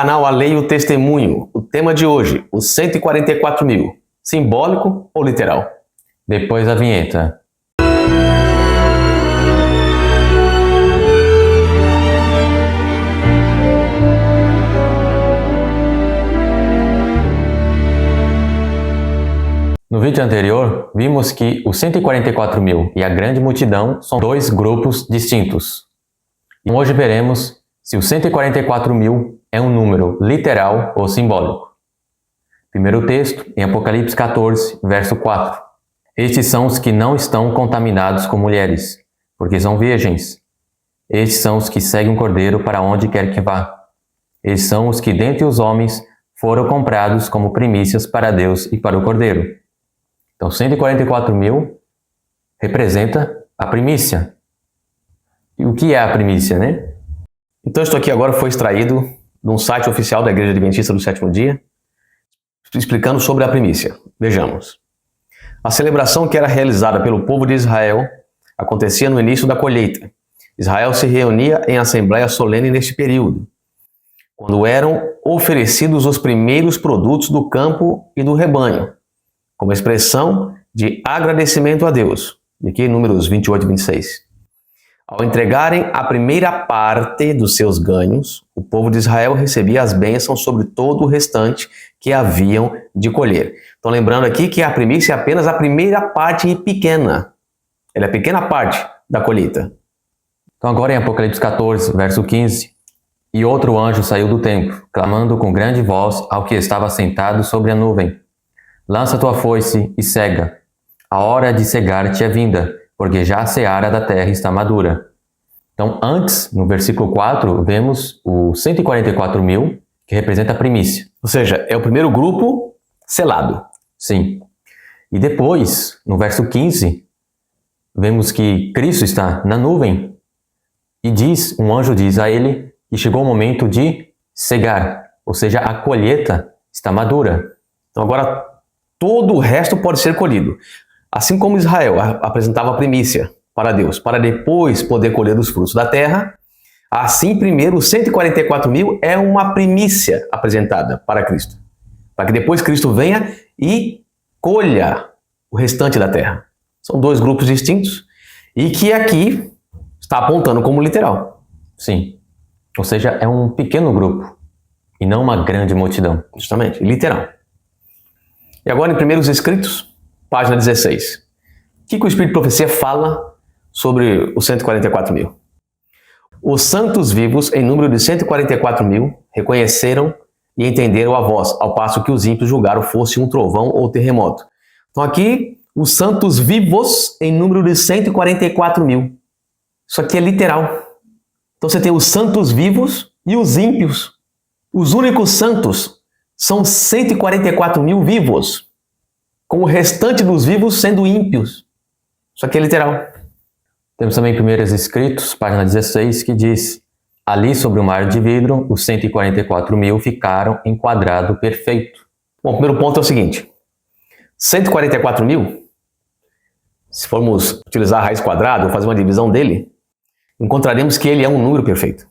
Canal A Lei e o Testemunho. O tema de hoje, os 144 mil. Simbólico ou literal? Depois da vinheta. No vídeo anterior, vimos que os 144 mil e a grande multidão são dois grupos distintos. E hoje veremos se os 144 mil é um número literal ou simbólico. Primeiro texto, em Apocalipse 14, verso 4. Estes são os que não estão contaminados com mulheres, porque são virgens. Estes são os que seguem o Cordeiro para onde quer que vá. Estes são os que dentre os homens foram comprados como primícias para Deus e para o Cordeiro. Então, 144 mil representa a primícia. E o que é a primícia, né? Então, isto aqui agora foi extraído de um site oficial da Igreja Adventista do Sétimo Dia, explicando sobre a primícia. Vejamos. A celebração que era realizada pelo povo de Israel acontecia no início da colheita. Israel se reunia em assembleia solene neste período, quando eram oferecidos os primeiros produtos do campo e do rebanho, como expressão de agradecimento a Deus. E aqui Números 28 e 26. Ao entregarem a primeira parte dos seus ganhos, o povo de Israel recebia as bênçãos sobre todo o restante que haviam de colher. Então, lembrando aqui que a primícia é apenas a primeira parte pequena. Ela é a pequena parte da colheita. Então, agora em Apocalipse 14, verso 15. E outro anjo saiu do templo, clamando com grande voz ao que estava sentado sobre a nuvem. Lança tua foice e cega. A hora de cegar-te é vinda, porque já a seara da terra está madura. Então, antes, no versículo 4, vemos o 144 mil, que representa a primícia. Ou seja, é o primeiro grupo selado. Sim. E depois, no verso 15, vemos que Cristo está na nuvem e um anjo diz a ele que chegou o momento de cegar, ou seja, a colheita está madura. Então agora todo o resto pode ser colhido. Assim como Israel apresentava a primícia para Deus, para depois poder colher os frutos da terra, assim primeiro os 144 mil é uma primícia apresentada para Cristo, para que depois Cristo venha e colha o restante da terra. São dois grupos distintos e que aqui está apontando como literal. Sim, ou seja, é um pequeno grupo e não uma grande multidão. Justamente, literal. E agora em Primeiros Escritos, página 16. O que o Espírito de Profecia fala sobre os 144 mil? Os santos vivos, em número de 144 mil, reconheceram e entenderam a voz, ao passo que os ímpios julgaram fosse um trovão ou terremoto. Então aqui, os santos vivos, em número de 144 mil. Isso aqui é literal. Então você tem os santos vivos e os ímpios. Os únicos santos são 144 mil vivos, com o restante dos vivos sendo ímpios. Isso aqui é literal. Temos também Primeiros Escritos, página 16, que diz: ali sobre o mar de vidro, os 144 mil ficaram em quadrado perfeito. Bom, o primeiro ponto é o seguinte. 144 mil, se formos utilizar a raiz quadrada ou fazer uma divisão dele, encontraremos que ele é um número perfeito.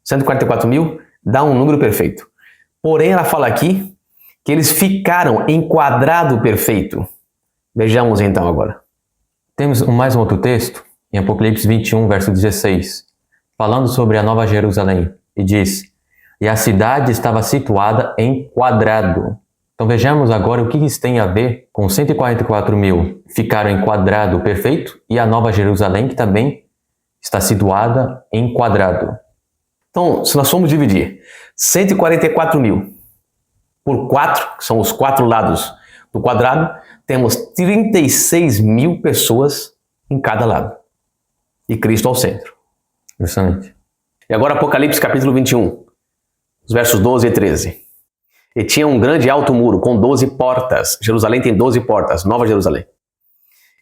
144 mil dá um número perfeito. Porém, ela fala aqui que eles ficaram em quadrado perfeito. Vejamos então agora. Temos mais um outro texto, em Apocalipse 21, verso 16, falando sobre a Nova Jerusalém, e diz: e a cidade estava situada em quadrado. Então vejamos agora o que isso tem a ver com 144 mil ficaram em quadrado perfeito e a Nova Jerusalém, que também está situada em quadrado. Então, se nós formos dividir 144 mil por 4, que são os 4 lados do quadrado, temos 36 mil pessoas em cada lado. E Cristo ao centro. Justamente. E agora Apocalipse capítulo 21, os versos 12 e 13. E tinha um grande alto muro com 12 portas. Jerusalém tem 12 portas, Nova Jerusalém.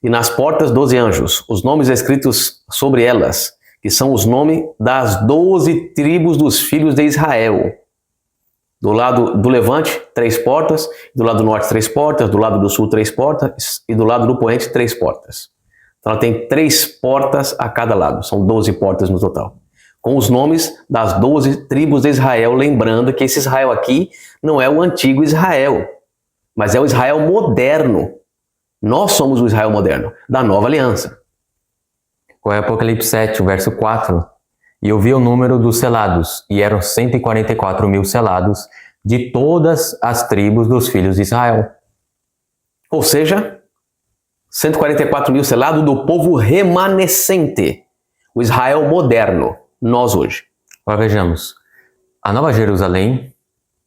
E nas portas 12 anjos, os nomes escritos sobre elas, que são os nomes das 12 tribos dos filhos de Israel. Do lado do levante, 3 portas, do lado do norte, 3 portas, do lado do sul, 3 portas, e do lado do poente, 3 portas. Então ela tem 3 portas a cada lado, são 12 portas no total. com os nomes das 12 tribos de Israel, lembrando que esse Israel aqui não é o antigo Israel, mas é o Israel moderno. Nós somos o Israel moderno, da nova aliança. Qual é Apocalipse 7, o verso 4? E eu vi o número dos selados, e eram 144 mil selados de todas as tribos dos filhos de Israel. Ou seja, 144 mil selados do povo remanescente, o Israel moderno, nós hoje. Agora vejamos, a Nova Jerusalém,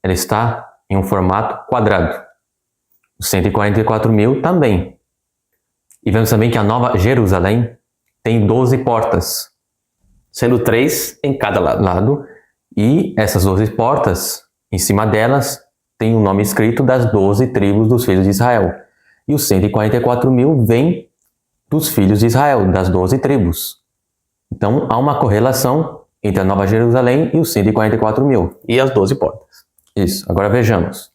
ela está em um formato quadrado. Os 144 mil também. E vemos também que a Nova Jerusalém tem 12 portas. Sendo 3 em cada lado. E essas 12 portas, em cima delas, tem o nome escrito das 12 tribos dos filhos de Israel. E os 144 mil vêm dos filhos de Israel, das 12 tribos. Então, há uma correlação entre a Nova Jerusalém e os 144 mil. E as 12 portas. Isso. Agora vejamos.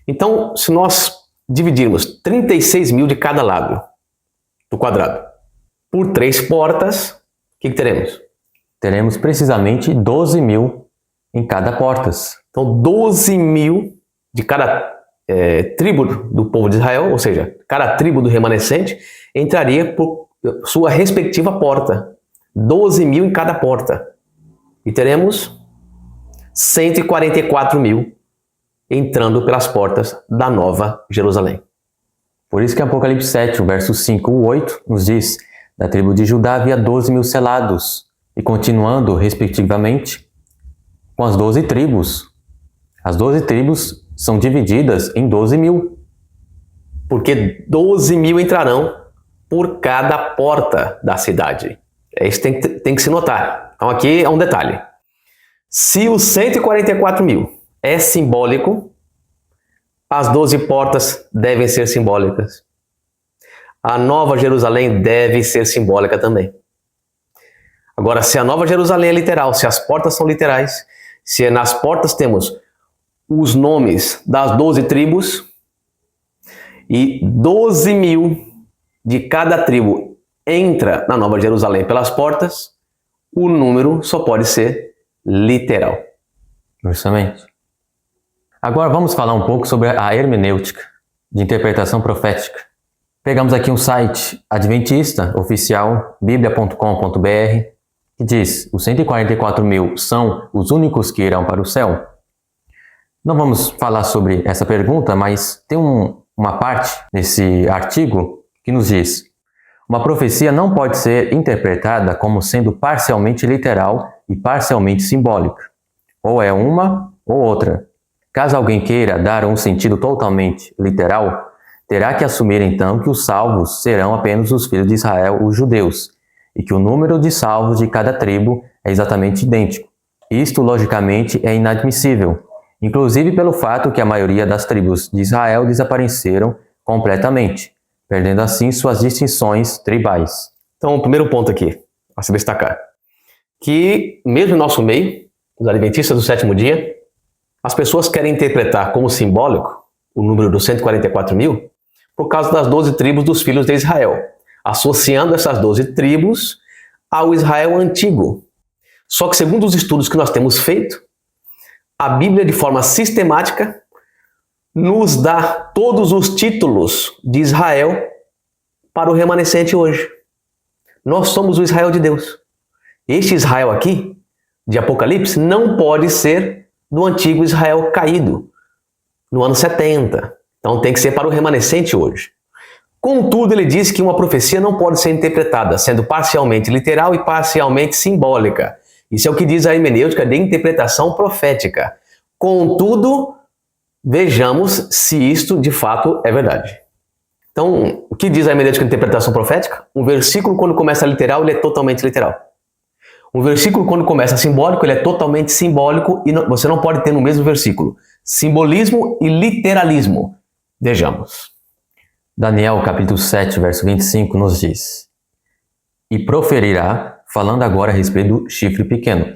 Então, se nós dividirmos 36 mil de cada lado do quadrado por 3 portas, o que teremos? Teremos precisamente 12 mil em cada porta. Então, 12 mil de cada tribo do povo de Israel, ou seja, cada tribo do remanescente, entraria por sua respectiva porta. 12 mil em cada porta. E teremos 144 mil entrando pelas portas da Nova Jerusalém. Por isso que Apocalipse 7, o verso 5 e 8, nos diz: da tribo de Judá havia 12 mil selados, e continuando, respectivamente, com as 12 tribos. As 12 tribos são divididas em 12 mil. Porque 12 mil entrarão por cada porta da cidade. Isso tem que se notar. Então aqui é um detalhe. Se os 144 mil é simbólico, as 12 portas devem ser simbólicas. A Nova Jerusalém deve ser simbólica também. Agora, se a Nova Jerusalém é literal, se as portas são literais, se nas portas temos os nomes das 12 tribos e 12 mil de cada tribo entra na Nova Jerusalém pelas portas, o número só pode ser literal. Justamente. Agora vamos falar um pouco sobre a hermenêutica de interpretação profética. Pegamos aqui um site adventista oficial, biblia.com.br, que diz: os 144 mil são os únicos que irão para o céu? Não vamos falar sobre essa pergunta, mas tem uma parte desse artigo que nos diz: uma profecia não pode ser interpretada como sendo parcialmente literal e parcialmente simbólica. Ou é uma ou outra. Caso alguém queira dar um sentido totalmente literal, terá que assumir então que os salvos serão apenas os filhos de Israel, os judeus, e que o número de salvos de cada tribo é exatamente idêntico. Isto, logicamente, é inadmissível, inclusive pelo fato que a maioria das tribos de Israel desapareceram completamente, perdendo assim suas distinções tribais. Então, o primeiro ponto aqui, a se destacar, que mesmo em nosso meio, os adventistas do sétimo dia, as pessoas querem interpretar como simbólico o número dos 144 mil por causa das 12 tribos dos filhos de Israel, associando essas 12 tribos ao Israel antigo. Só que, segundo os estudos que nós temos feito, a Bíblia, de forma sistemática, nos dá todos os títulos de Israel para o remanescente hoje. Nós somos o Israel de Deus. Este Israel aqui, de Apocalipse, não pode ser do antigo Israel caído, no ano 70. Então tem que ser para o remanescente hoje. Contudo, ele diz que uma profecia não pode ser interpretada, sendo parcialmente literal e parcialmente simbólica. Isso é o que diz a hermenêutica de interpretação profética. Contudo, vejamos se isto de fato é verdade. Então, o que diz a hermenêutica de interpretação profética? Um versículo, quando começa literal, ele é totalmente literal. Um versículo, quando começa simbólico, ele é totalmente simbólico e você não pode ter no mesmo versículo simbolismo e literalismo. Vejamos. Daniel, capítulo 7, verso 25, nos diz: e proferirá, falando agora a respeito do chifre pequeno,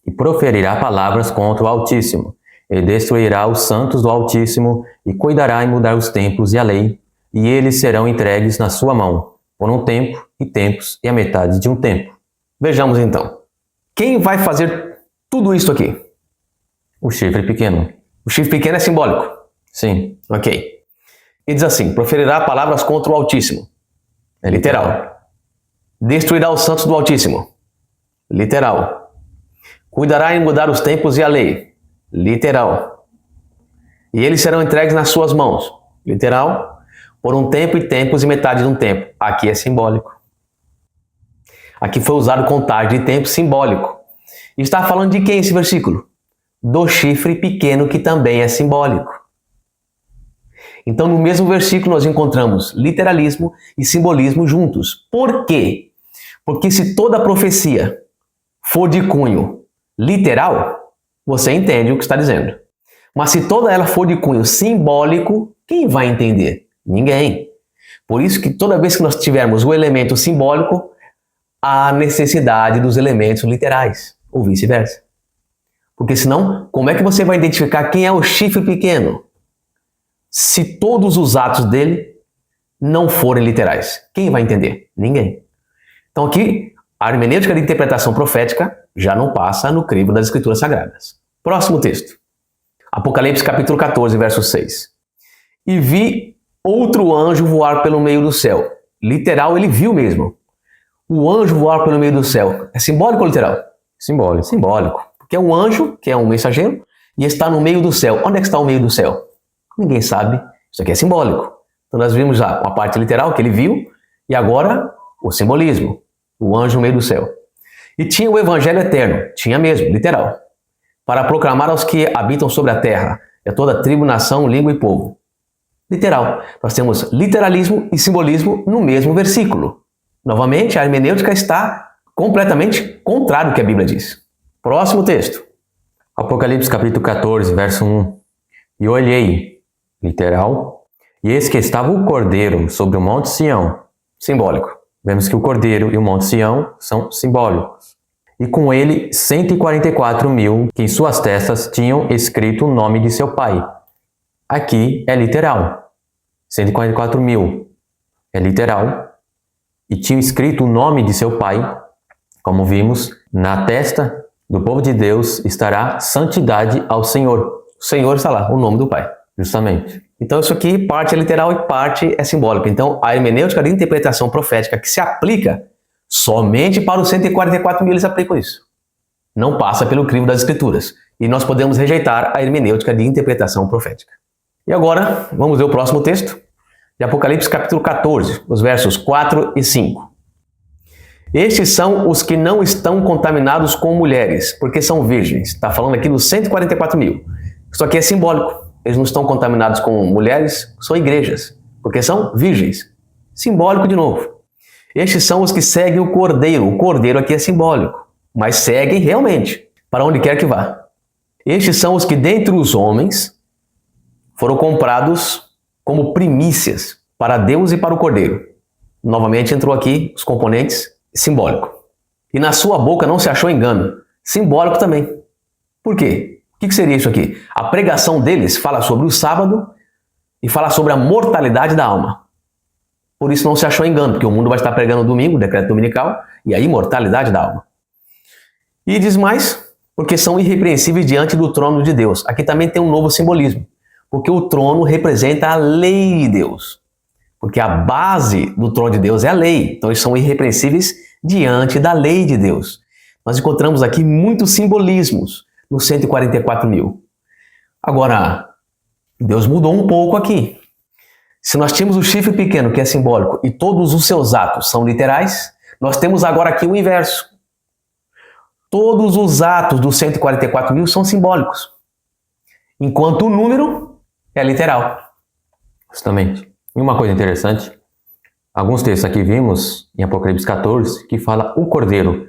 e proferirá palavras contra o Altíssimo, e destruirá os santos do Altíssimo, e cuidará em mudar os templos e a lei, e eles serão entregues na sua mão, por um tempo, e tempos, e a metade de um tempo. Vejamos então. Quem vai fazer tudo isso aqui? O chifre pequeno. O chifre pequeno é simbólico. Sim. Ok. E diz assim: proferirá palavras contra o Altíssimo. É literal. Destruirá os santos do Altíssimo. Literal. Cuidará em mudar os tempos e a lei. Literal. E eles serão entregues nas suas mãos. Literal. Por um tempo e tempos e metade de um tempo. Aqui é simbólico. Aqui foi usado contagem de tempo simbólico. E está falando de quem esse versículo? Do chifre pequeno, que também é simbólico. Então, no mesmo versículo, nós encontramos literalismo e simbolismo juntos. Por quê? Porque se toda profecia for de cunho literal, você entende o que está dizendo. Mas se toda ela for de cunho simbólico, quem vai entender? Ninguém. Por isso que toda vez que nós tivermos o elemento simbólico, há necessidade dos elementos literais, ou vice-versa. Porque senão, como é que você vai identificar quem é o chifre pequeno? Se todos os atos dele não forem literais. Quem vai entender? Ninguém. Então aqui, a hermenêutica de interpretação profética já não passa no crivo das Escrituras Sagradas. Próximo texto. Apocalipse capítulo 14, verso 6. E vi outro anjo voar pelo meio do céu. Literal, ele viu mesmo. O anjo voar pelo meio do céu. É simbólico ou literal? Simbólico. Simbólico. Porque é um anjo, que é um mensageiro, e está no meio do céu. Onde é que está o meio do céu? Ninguém sabe. Isso aqui é simbólico. Então nós vimos já a parte literal que ele viu, e agora o simbolismo. O anjo no meio do céu. E tinha o evangelho eterno. Tinha mesmo, literal. Para proclamar aos que habitam sobre a terra, e a toda tribo, nação, língua e povo. Literal. Nós temos literalismo e simbolismo no mesmo versículo. Novamente, a hermenêutica está completamente contrário ao que a Bíblia diz. Próximo texto. Apocalipse capítulo 14, verso 1. E olhei, literal, e eis que estava o Cordeiro sobre o Monte Sião. Simbólico. Vemos que o Cordeiro e o Monte Sião são simbólicos. E com ele 144.000 que em suas testas tinham escrito o nome de seu pai. Aqui é literal. 144.000 é literal. E tinham escrito o nome de seu pai. Como vimos, na testa do povo de Deus estará santidade ao Senhor. O Senhor está lá, o nome do Pai. Justamente. Então isso aqui, parte é literal e parte é simbólico. Então a hermenêutica de interpretação profética que se aplica somente para os 144.000, eles aplicam isso. Não passa pelo crivo das Escrituras. E nós podemos rejeitar a hermenêutica de interpretação profética. E agora, vamos ver o próximo texto. De Apocalipse capítulo 14, os versos 4 e 5. Estes são os que não estão contaminados com mulheres, porque são virgens. Está falando aqui dos 144.000. Isso aqui é simbólico. Eles não estão contaminados com mulheres, são igrejas, porque são virgens. Simbólico de novo. Estes são os que seguem o Cordeiro. O Cordeiro aqui é simbólico, mas seguem realmente, para onde quer que vá. Estes são os que dentre os homens foram comprados como primícias para Deus e para o Cordeiro. Novamente entrou aqui os componentes simbólico. E na sua boca não se achou engano. Simbólico também. Por quê? O que seria isso aqui? A pregação deles fala sobre o sábado e fala sobre a mortalidade da alma. Por isso não se achou engano, porque o mundo vai estar pregando domingo, o decreto dominical, e a imortalidade da alma. E diz mais, porque são irrepreensíveis diante do trono de Deus. Aqui também tem um novo simbolismo, porque o trono representa a lei de Deus. Porque a base do trono de Deus é a lei. Então eles são irrepreensíveis diante da lei de Deus. Nós encontramos aqui muitos simbolismos nos 144.000. Agora, Deus mudou um pouco aqui. Se nós tínhamos o chifre pequeno, que é simbólico, e todos os seus atos são literais, nós temos agora aqui o inverso. Todos os atos dos 144.000 são simbólicos, enquanto o número é literal. Justamente. E uma coisa interessante, alguns textos aqui vimos em Apocalipse 14 que fala o Cordeiro.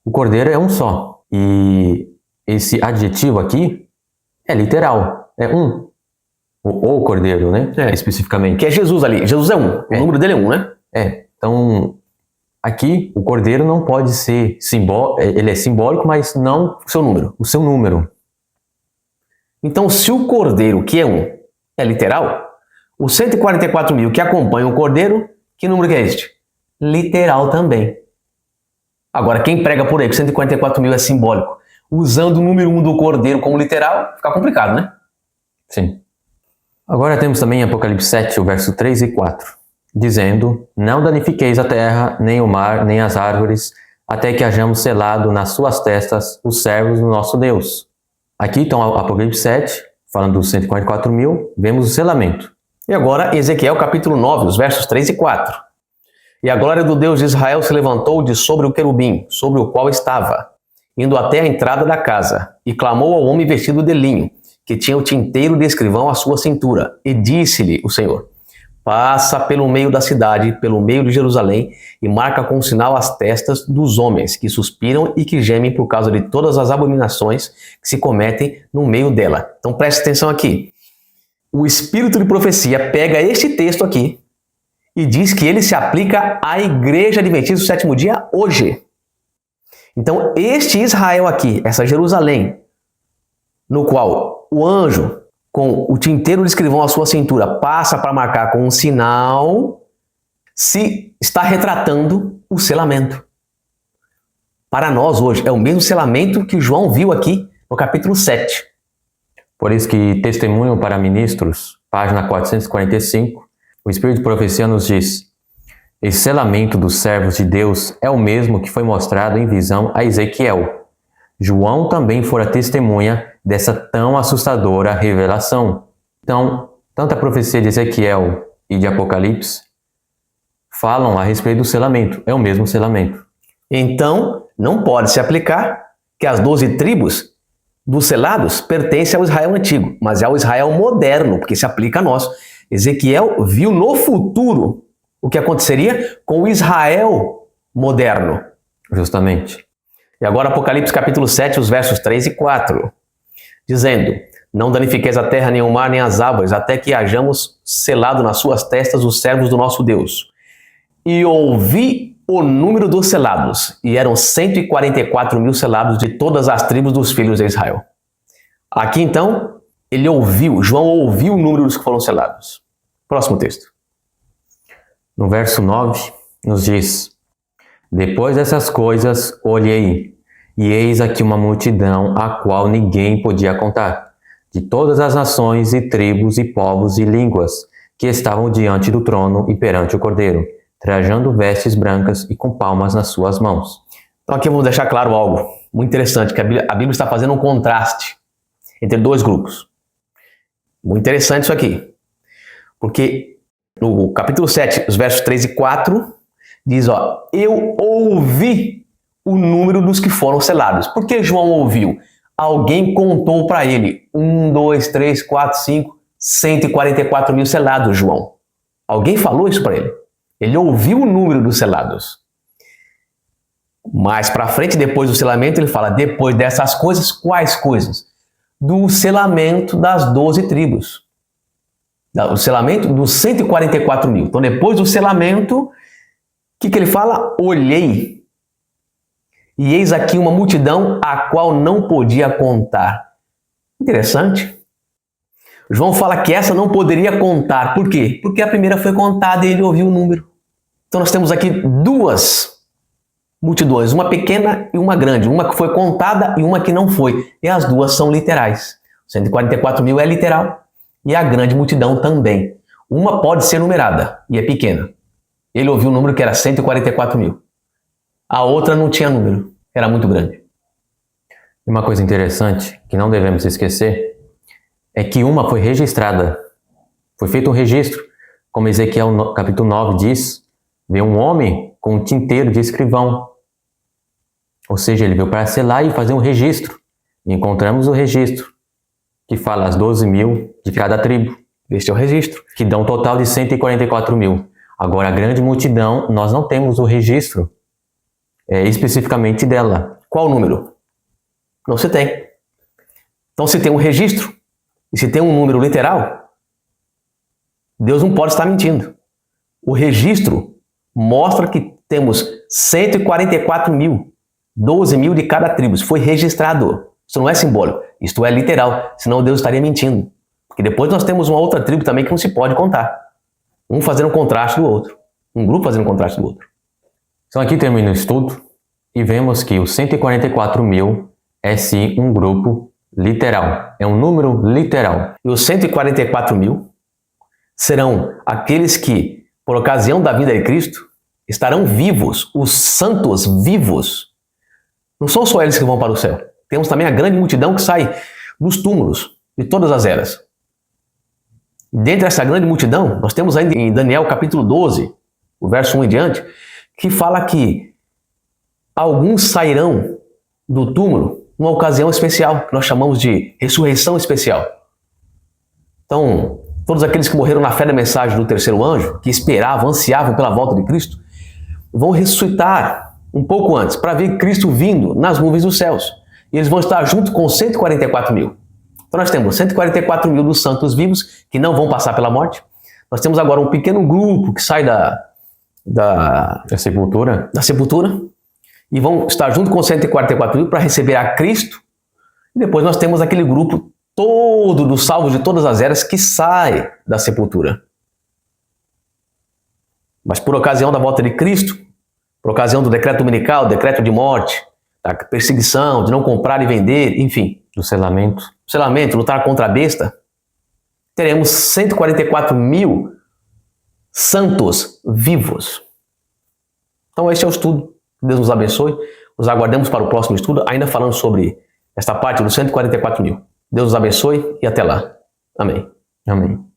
O Cordeiro é um só. E esse adjetivo aqui é literal. É um. O Cordeiro, né? Especificamente. Que é Jesus ali. Jesus é um. O número dele é um, né? Então, aqui o Cordeiro não pode ser simbólico. Ele é simbólico, mas não o seu número. O seu número. Então, se o Cordeiro, que é um, é literal, os 144.000 que acompanham o Cordeiro, que número que é este? Literal também. Agora, quem prega por aí que 144 mil é simbólico, usando o número 1 do cordeiro como literal, fica complicado, né? Sim. Agora temos também Apocalipse 7, o verso 3 e 4, dizendo: Não danifiqueis a terra, nem o mar, nem as árvores, até que hajamos selado nas suas testas os servos do nosso Deus. Aqui então, Apocalipse 7, falando dos 144 mil, vemos o selamento. E agora, Ezequiel capítulo 9, os versos 3 e 4. E a glória do Deus de Israel se levantou de sobre o querubim, sobre o qual estava, indo até a entrada da casa, e clamou ao homem vestido de linho, que tinha o tinteiro de escrivão à sua cintura, e disse-lhe o Senhor: Passa pelo meio da cidade, pelo meio de Jerusalém, e marca com sinal as testas dos homens que suspiram e que gemem por causa de todas as abominações que se cometem no meio dela. Então preste atenção aqui. O espírito de profecia pega este texto aqui e diz que ele se aplica à igreja adventista do sétimo dia hoje. Então este Israel aqui, essa Jerusalém, no qual o anjo, com o tinteiro de escrivão à sua cintura, passa para marcar com um sinal, se está retratando o selamento. Para nós hoje, é o mesmo selamento que João viu aqui no capítulo 7. Por isso que Testemunho para Ministros, página 445, o Espírito de Profecia nos diz: Esse selamento dos servos de Deus é o mesmo que foi mostrado em visão a Ezequiel. João também fora testemunha dessa tão assustadora revelação. Então, tanto a profecia de Ezequiel e de Apocalipse falam a respeito do selamento. É o mesmo selamento. Então, não pode se aplicar que as 12 tribos dos selados pertencem ao Israel antigo, mas é ao Israel moderno, porque se aplica a nós. Ezequiel viu no futuro o que aconteceria com o Israel moderno. Justamente. E agora Apocalipse capítulo 7, os versos 3 e 4, dizendo: Não danifiqueis a terra, nem o mar, nem as árvores, até que hajamos selado nas suas testas os servos do nosso Deus. E ouvi o número dos selados, e eram 144 mil selados de todas as tribos dos filhos de Israel. Aqui então, ele ouviu, João ouviu o número dos que foram selados. Próximo texto. No verso 9, nos diz: Depois dessas coisas, olhei, e eis aqui uma multidão a qual ninguém podia contar, de todas as nações e tribos e povos e línguas, que estavam diante do trono e perante o Cordeiro, trajando vestes brancas e com palmas nas suas mãos. Então aqui vamos deixar claro algo muito interessante, que a Bíblia está fazendo um contraste entre dois grupos. Muito interessante isso aqui, porque no capítulo 7, os versos 3 e 4, diz, eu ouvi o número dos que foram selados. Por que João ouviu? Alguém contou para ele, 1, 2, 3, 4, 5, 144 mil selados, João. Alguém falou isso para ele. Ele ouviu o número dos selados. Mais para frente, depois do selamento, ele fala, depois dessas coisas, quais coisas? Do selamento das 12 tribos. O selamento dos 144 mil. Então, depois do selamento, o que ele fala? Olhei, e eis aqui uma multidão a qual não podia contar. Interessante. João fala que essa não poderia contar. Por quê? Porque a primeira foi contada e ele ouviu o número. Então nós temos aqui duas multidões, uma pequena e uma grande. Uma que foi contada e uma que não foi. E as duas são literais. 144 mil é literal e a grande multidão também. Uma pode ser numerada e é pequena. Ele ouviu um número que era 144 mil. A outra não tinha número, era muito grande. Uma coisa interessante que não devemos esquecer é que uma foi registrada. Foi feito um registro. Como Ezequiel capítulo 9 diz, veio um homem com um tinteiro de escrivão. Ou seja, ele veio para selar e fazer um registro. E encontramos o registro, que fala as 12 mil de cada tribo. Este é o registro. Que dá um total de 144 mil. Agora, a grande multidão, nós não temos o registro especificamente dela. Qual o número? Não se tem. Então, se tem um registro e se tem um número literal, Deus não pode estar mentindo. O registro mostra que temos 144 mil, 12 mil de cada tribo. Isso foi registrado. Isso não é simbólico. Isto é literal. Senão Deus estaria mentindo. Porque depois nós temos uma outra tribo também que não se pode contar. Um fazendo contraste do outro. Um grupo fazendo contraste do outro. Então aqui termina o estudo. E vemos que os 144 mil é sim um grupo literal, é um número literal. E os 144 mil serão aqueles que, por ocasião da vinda de Cristo, estarão vivos, os santos vivos. Não são só eles que vão para o céu. Temos também a grande multidão que sai dos túmulos de todas as eras. E dentre essa grande multidão, nós temos ainda em Daniel capítulo 12, o verso 1 em diante, que fala que alguns sairão do túmulo numa ocasião especial, que nós chamamos de ressurreição especial. Então, todos aqueles que morreram na fé da mensagem do terceiro anjo, que esperavam, ansiavam pela volta de Cristo, vão ressuscitar um pouco antes, para ver Cristo vindo nas nuvens dos céus. E eles vão estar junto com 144 mil. Então nós temos 144 mil dos santos vivos, que não vão passar pela morte. Nós temos agora um pequeno grupo que sai da sepultura e vão estar junto com 144 mil para receber a Cristo. E depois nós temos aquele grupo todo dos salvos de todas as eras que sai da sepultura. Mas por ocasião da volta de Cristo, por ocasião do decreto dominical, decreto de morte, da perseguição, de não comprar e vender, enfim, Do selamento. lutar contra a besta, teremos 144 mil santos vivos. Então este é o estudo. Deus nos abençoe. Nos aguardamos para o próximo estudo, ainda falando sobre esta parte dos 144 mil. Deus nos abençoe e até lá. Amém. Amém.